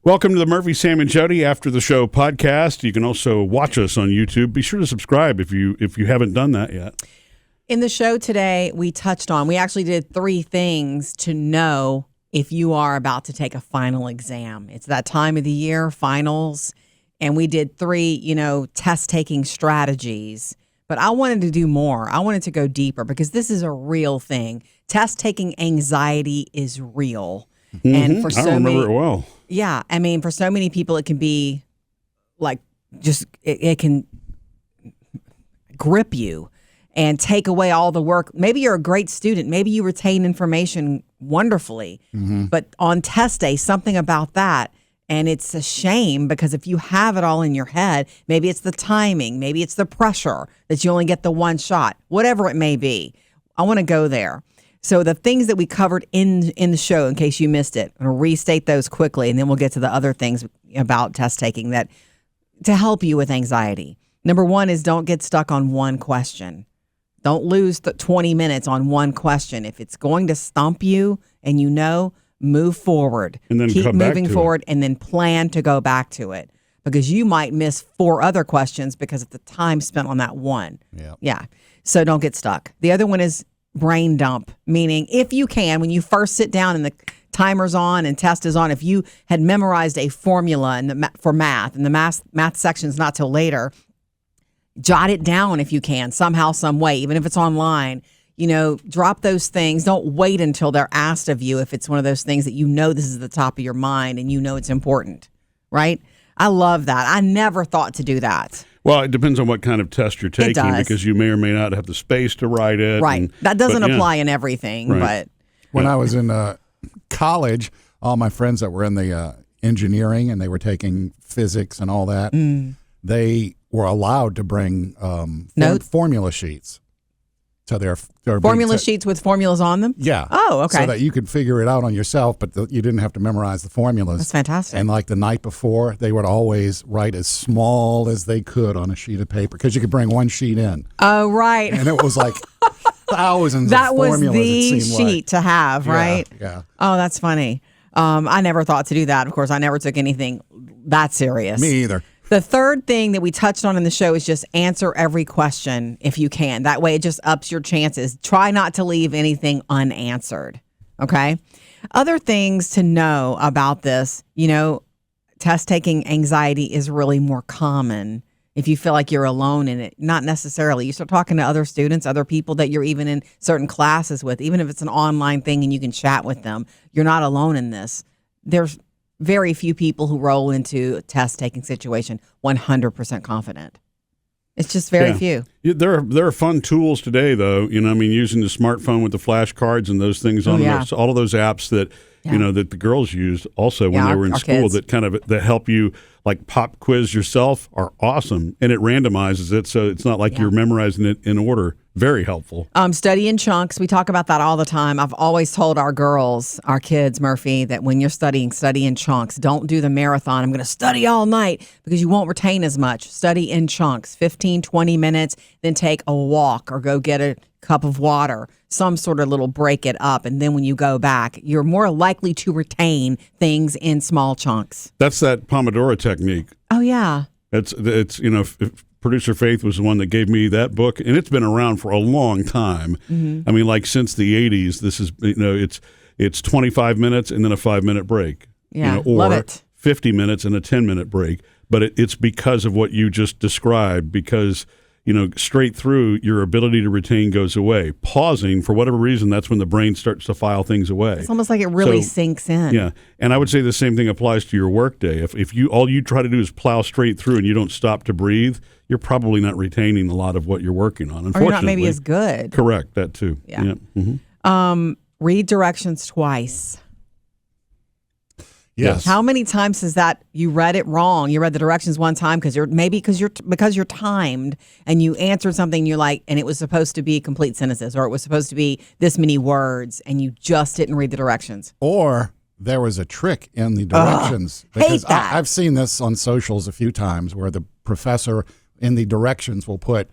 Welcome to the Murphy, Sam, and Jodi After the Show podcast. You can also watch us on YouTube. Be sure to subscribe if you haven't done that yet. In the show today, we actually did 3 things to know if you are about to take a final exam. It's that time of the year, finals, and we did 3, test-taking strategies. But I wanted to do more. I wanted to go deeper because this is a real thing. Test-taking anxiety is real. Mm-hmm. And for I remember it well. Yeah. I mean, for so many people, it can be like it can grip you and take away all the work. Maybe you're a great student. Maybe you retain information wonderfully. Mm-hmm. But on test day, something about that, and it's a shame because if you have it all in your head, maybe it's the timing, maybe it's the pressure that you only get the one shot, whatever it may be. I want to go there. So the things that we covered in the show, in case you missed it, I'm going to restate those quickly, and then we'll get to the other things about test taking that to help you with anxiety. Number 1 is don't get stuck on one question. Don't lose the 20 minutes on one question. If it's going to stump you and move forward. And then keep come back moving to forward it. And then plan to go back to it because you might miss 4 other questions because of the time spent on that one. Yeah. So don't get stuck. The other one is brain dump, meaning if you can, when you first sit down and the timer's on and test is on, if you had memorized a formula for math and the math section's not till later, jot it down if you can, somehow, some way, even if it's online. Drop those things. Don't wait until they're asked of you if it's one of those things that this is the top of your mind and it's important, right? I love that. I never thought to do that. Well, it depends on what kind of test you're taking because you may or may not have the space to write it. Right. That doesn't apply in everything. Right. But when I was in college, all my friends that were in the engineering and they were taking physics and all that, they were allowed to bring formula sheets to their formula sheets with formulas on them? Yeah. Oh, okay. So that you could figure it out on yourself, but you didn't have to memorize the formulas. That's fantastic. And like the night before, they would always write as small as they could on a sheet of paper because you could bring one sheet in. Oh, right. And it was like thousands that of formulas. That was the it seemed sheet to have, right? Yeah. Oh, that's funny. I never thought to do that. Of course, I never took anything that serious. Me either. The third thing that we touched on in the show is just answer every question if you can. That way it just ups your chances. Try not to leave anything unanswered, okay? Other things to know about this, test-taking anxiety is really more common if you feel like you're alone in it. Not necessarily. You start talking to other students, other people that you're even in certain classes with, even if it's an online thing and you can chat with them, you're not alone in this. There's very few people who roll into a test-taking situation 100% confident. It's just very few. Yeah, there are fun tools today, though. Using the smartphone with the flashcards and those things on all of those apps that that the girls used also when they were in school kids. that help you like pop quiz yourself are awesome, and it randomizes it, so it's not like you're memorizing it in order. Very helpful. Study in chunks. We talk about that all the time. I've always told our kids, Murphy, that when you're studying, study in chunks. Don't do the marathon. I'm going to study all night because you won't retain as much. Study in chunks, 15, 20 minutes, then take a walk or go get a cup of water, some sort of little break it up. And then when you go back, you're more likely to retain things in small chunks. That's that Pomodoro technique. Oh, yeah. It's Producer Faith was the one that gave me that book, and it's been around for a long time. Mm-hmm. Since the 80s, this is, it's 25 minutes and then a 5-minute break. Yeah, or love it. 50 minutes and a 10-minute break. But it's because of what you just described, because, straight through, your ability to retain goes away. Pausing, for whatever reason, that's when the brain starts to file things away. It's almost like it really sinks in. Yeah, and I would say the same thing applies to your workday. If all you try to do is plow straight through and you don't stop to breathe, you're probably not retaining a lot of what you're working on. Unfortunately, or you're not maybe as good. Correct, that too. Yeah. Mm-hmm. Read directions twice. Yes. How many times is that you read it wrong? You read the directions one time because you're timed and you answered something and it was supposed to be complete sentences or it was supposed to be this many words and you just didn't read the directions. Or there was a trick in the directions. Hate that. I've seen this on socials a few times where the professor in the directions will put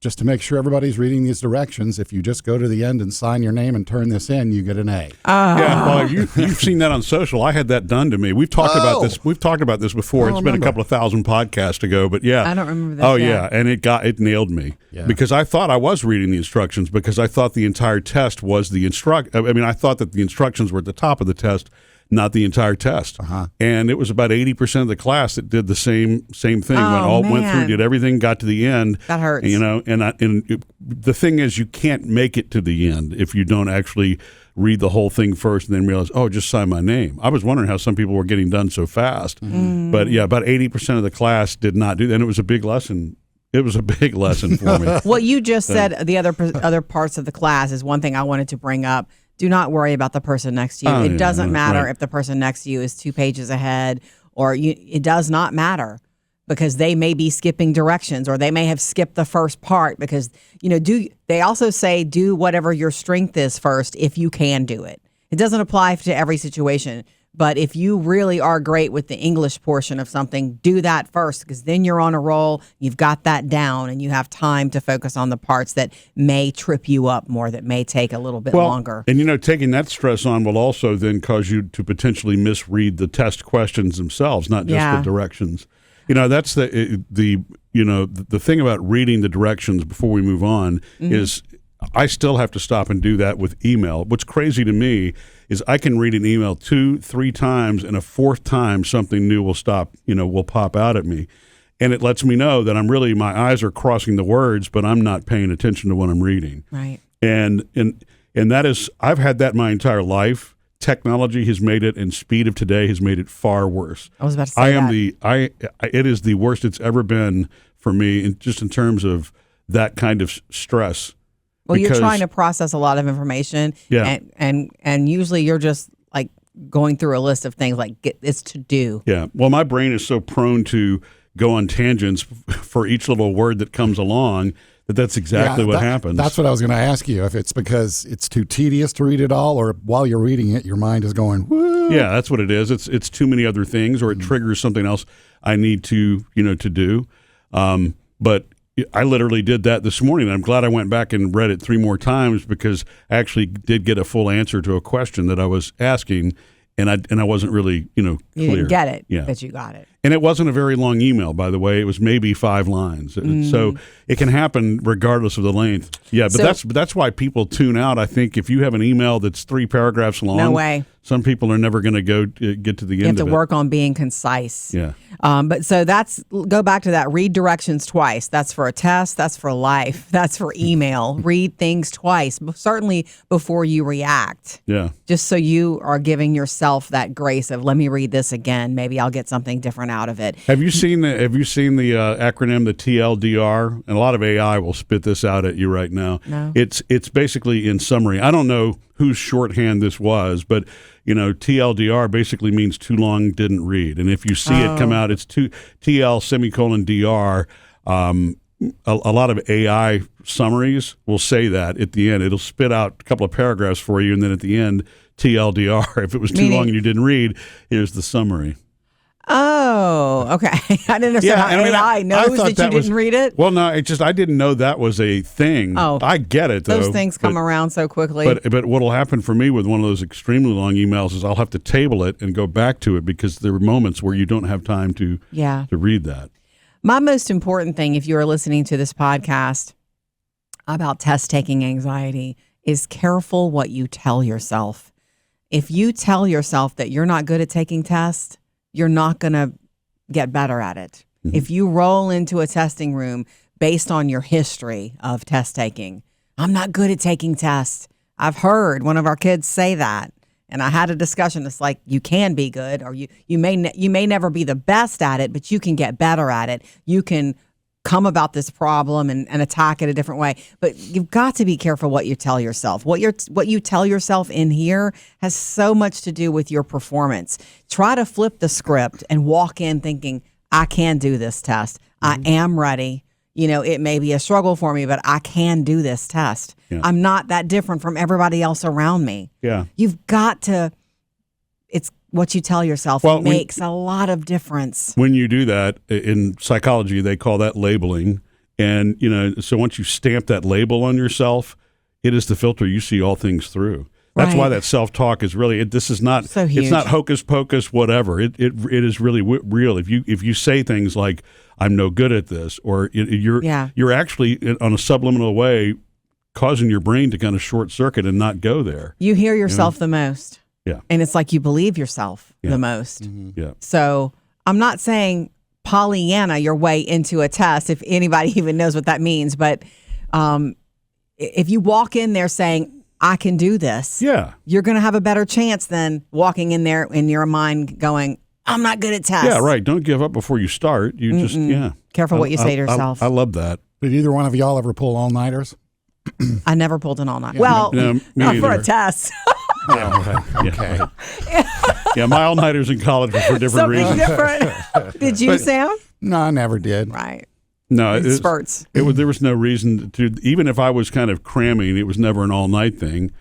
just to make sure everybody's reading these directions, if you just go to the end and sign your name and turn this in, you get an A. Yeah, well, you've seen that on social. I had that done to me. We've talked about this. We've talked about this before. It's been a couple of thousand podcasts ago, but yeah, I don't remember that. Oh yeah, and it nailed me because I thought I was reading the instructions because I thought the entire test was the I thought that the instructions were at the top of the test, not the entire test. And it was about 80% of the class that did the same thing. Went through, did everything, got to the end. That hurts. And the thing is, you can't make it to the end if you don't actually read the whole thing first and then realize, oh, just sign my name. I was wondering how some people were getting done so fast. But yeah, about 80% of the class did not do that. And it was a big lesson. It was a big lesson for me. What you just said, the other parts of the class is one thing I wanted to bring up. Do not worry about the person next to you. It doesn't matter if the person next to you is 2 pages ahead it does not matter because they may be skipping directions or they may have skipped the first part because, they also say do whatever your strength is first if you can do it. It doesn't apply to every situation. But if you really are great with the English portion of something, do that first because then you're on a roll. You've got that down and you have time to focus on the parts that may trip you up more, that may take a little bit longer. And, taking that stress on will also then cause you to potentially misread the test questions themselves, not just the directions. That's the thing about reading the directions before we move on is I still have to stop and do that with email. What's crazy to me is I can read an email 2-3 times and a fourth time something new will pop out at me. And it lets me know that my eyes are crossing the words, but I'm not paying attention to what I'm reading. Right. And that is, I've had that my entire life. Technology has made it, and speed of today has made it far worse. I was about to say it is the worst it's ever been for me, just in terms of that kind of stress. Well, you're trying to process a lot of information, and usually you're just like going through a list of things like get this to do. Yeah. Well, my brain is so prone to go on tangents for each little word that comes along that's exactly what happens. That's what I was going to ask you, if it's because it's too tedious to read it all, or while you're reading it, your mind is going, woo. Yeah, that's what it is. It's too many other things, or it triggers something else I need to do. But I literally did that this morning. I'm glad I went back and read it 3 more times because I actually did get a full answer to a question that I was asking, and I wasn't really clear. You didn't get it, but you got it. And it wasn't a very long email, by the way. It was maybe 5 lines. So it can happen regardless of the length. Yeah, but that's why people tune out. I think if you have an email that's 3 paragraphs long, no way. Some people are never going to get to the end of it. You have to work on being concise. Yeah. But so go back to that. Read directions twice. That's for a test. That's for life. That's for email. Read things twice, certainly before you react. Yeah. Just so you are giving yourself that grace of, let me read this again. Maybe I'll get something different out of it. Have you seen the acronym, the TLDR? And a lot of AI will spit this out at you right now. No. It's basically, in summary, I don't know whose shorthand this was, but TLDR basically means too long didn't read. And if you see it come out, it's TL semicolon DR. A lot of AI summaries will say that at the end. It'll spit out a couple of paragraphs for you, and then at the end, TLDR. If it was too long and you didn't read, here's the summary. Oh, okay. I didn't understand how AI knows that you didn't read it. Well, no, I didn't know that was a thing. Oh, I get it, though. Those things come around so quickly. But what'll happen for me with one of those extremely long emails is I'll have to table it and go back to it because there are moments where you don't have time to read that. My most important thing, if you are listening to this podcast about test-taking anxiety, is careful what you tell yourself. If you tell yourself that you're not good at taking tests, you're not going to get better at it. Mm-hmm. If you roll into a testing room based on your history of test taking, I'm not good at taking tests. I've heard one of our kids say that. And I had a discussion. It's like, you can be good, or you may never be the best at it, but you can get better at it. You can come about this problem and attack it a different way. But you've got to be careful what you tell yourself. What you tell yourself in here has so much to do with your performance. Try to flip the script and walk in thinking, I can do this test. Mm-hmm. I am ready. It may be a struggle for me, but I can do this test. Yeah. I'm not that different from everybody else around me. Yeah. You've got to, it's what you tell yourself. It makes a lot of difference. When you do that, in psychology, they call that labeling. And, so once you stamp that label on yourself, it is the filter you see all things through. That's why that self-talk is really, this is not, so huge. It's not hocus pocus, whatever. It is really real. If you say things like, I'm no good at this, or you're actually on a subliminal way causing your brain to kind of short circuit and not go there. You hear yourself the most. Yeah. And it's like you believe yourself the most. Mm-hmm. Yeah. So I'm not saying Pollyanna your way into a test, if anybody even knows what that means. But if you walk in there saying, I can do this, you're going to have a better chance than walking in there in your mind going, I'm not good at tests. Yeah, right. Don't give up before you start. You just, Careful what you say to yourself. I love that. Did either one of y'all ever pull all-nighters? I never pulled an all-night. Well, not for a test. Okay. Yeah, my all-nighters in college were for different reasons. Different. Did you, Sam? No, I never did. Right. No, in spurts. There was no reason to, even if I was kind of cramming, it was never an all-night thing.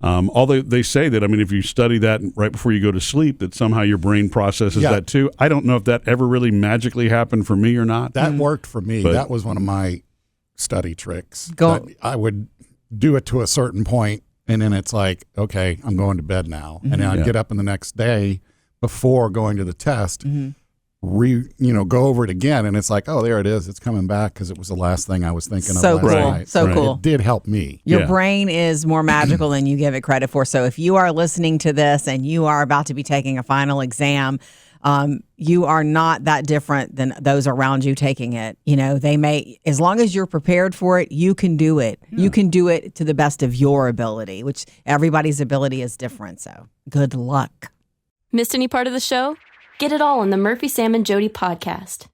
Although they say that, if you study that right before you go to sleep, that somehow your brain processes that too. I don't know if that ever really magically happened for me or not. That worked for me. But that was one of my study tricks. I would do it to a certain point, and then it's like, okay, I'm going to bed now. And then I'd get up in the next day before going to the test, go over it again, and it's like, oh, there it is. It's coming back because it was the last thing I was thinking of last night. So cool. It did help me. Your brain is more magical than you give it credit for. So if you are listening to this and you are about to be taking a final exam, you are not that different than those around you taking it. They may, as long as you're prepared for it, you can do it. Yeah. You can do it to the best of your ability, which everybody's ability is different. So good luck. Missed any part of the show? Get it all on the Murphy, Sam, and Jodi podcast.